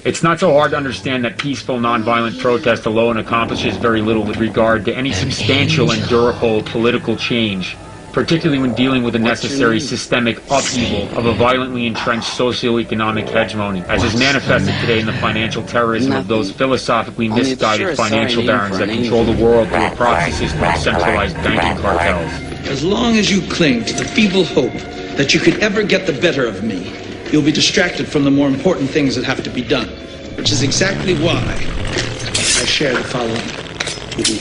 It's not so hard to understand that peaceful, nonviolent protest alone accomplishes very little with regard to any substantial and durable political change, particularly when dealing with the necessary systemic upheaval of a violently entrenched socioeconomic hegemony, as is manifested today in the financial terrorism of those philosophically misguided financial barons that control the world through a proxy system of centralized banking cartels. As long as you cling to the feeble hope that you could ever get the better of me, you'll be distracted from the more important things that have to be done, which is exactly why I share the following with you.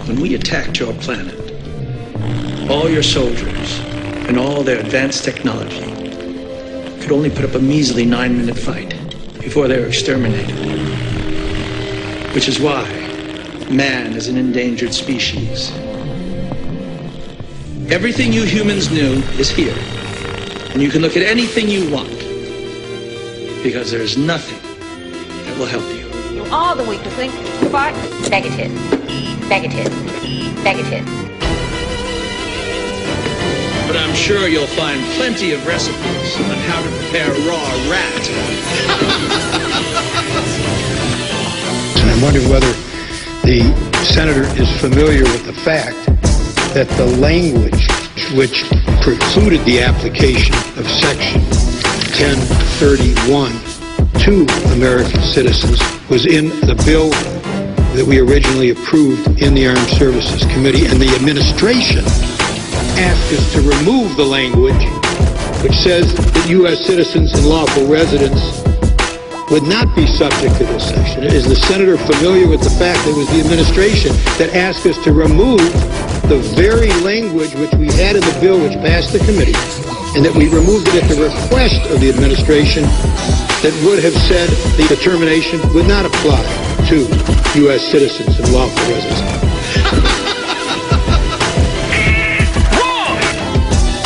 When we attacked your planet, all your soldiers and all their advanced technology could only put up a measly 9-minute fight before they were exterminated. Which is why man is an endangered species. Everything you humans knew is here. And you can look at anything you want, because there's nothing that will help you. You are the weakest link. Goodbye. Negative. Negative. Negative. But I'm sure you'll find plenty of recipes on how to prepare raw rat. And I'm wondering whether the senator is familiar with the fact that the language which precluded the application of Section 1031 to American citizens was in the bill that we originally approved in the Armed Services Committee, and the administration asked us to remove the language which says that U.S. citizens and lawful residents would not be subject to this section. Is the senator familiar with the fact that it was the administration that asked us to remove the very language which we had in the bill which passed the committee, and that we removed it at the request of the administration, that would have said the determination would not apply to U.S. citizens and lawful residents?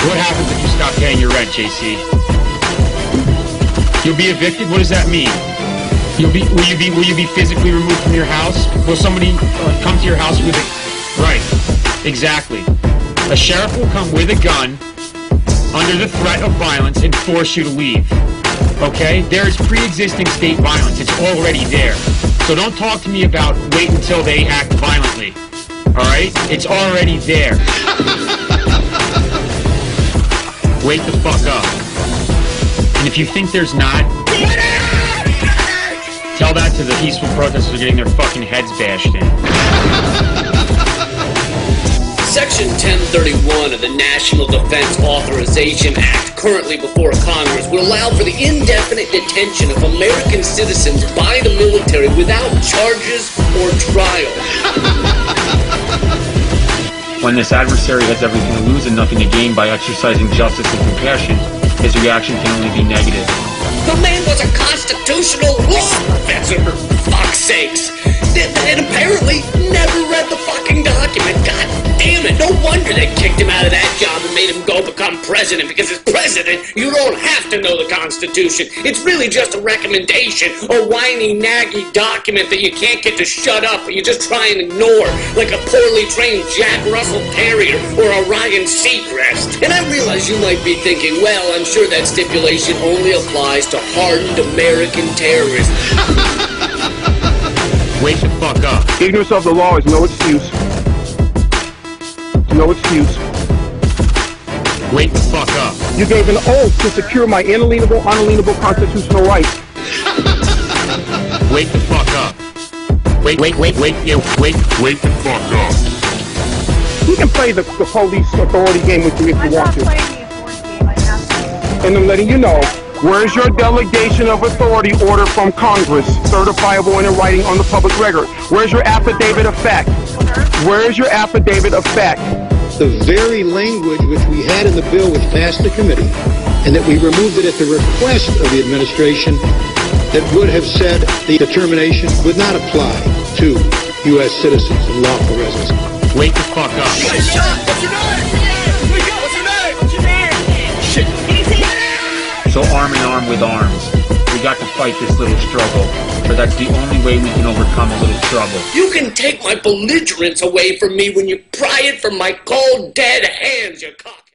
What happens if you stop paying your rent, JC? You'll be evicted? What does that mean? Will you be physically removed from your house? Will somebody come to your house with a... Right. Exactly. A sheriff will come with a gun under the threat of violence and force you to leave. Okay? There is pre-existing state violence. It's already there. So don't talk to me about wait until they act violently. Alright? It's already there. Wake the fuck up. And if you think there's not, tell that to the peaceful protesters who are getting their fucking heads bashed in. Section 1031 of the National Defense Authorization Act, currently before Congress, will allow for the indefinite detention of American citizens by the military without charges or trial. When this adversary has everything to lose and nothing to gain by exercising justice and compassion, his reaction can only be negative. The man was a constitutional law professor, for fuck's sakes. And apparently never read the fucking document. God damn it. No wonder they kicked him out of that job and made him go become president, because as president, you don't have to know the Constitution. It's really just a recommendation, a whiny, naggy document that you can't get to shut up, or you just try and ignore, like a poorly trained Jack Russell Terrier or a Ryan Seacrest. And I realize you might be thinking, well, I'm sure that stipulation only applies to hardened American terrorists. Wake the fuck up. Ignorance of the law is no excuse. No excuse. Wake the fuck up. You gave an oath to secure my unalienable constitutional rights. Wake the fuck up. Wake the fuck up. You can play the police authority game with you if you want to. And I'm letting you know, where's your delegation of authority order from Congress, certifiable and in writing on the public record? Where's your affidavit of fact? Where's your affidavit of fact? The very language which we had in the bill which passed the committee, and that we removed it at the request of the administration, that would have said the determination would not apply to U.S. citizens and lawful residents. Wake the fuck up. You got shot! What's your name? What's your name? What's your name? Shit. So arm in arm with arms. We got to fight this little struggle, for that's the only way we can overcome a little trouble. You can take my belligerence away from me when you pry it from my cold, dead hands, you cock.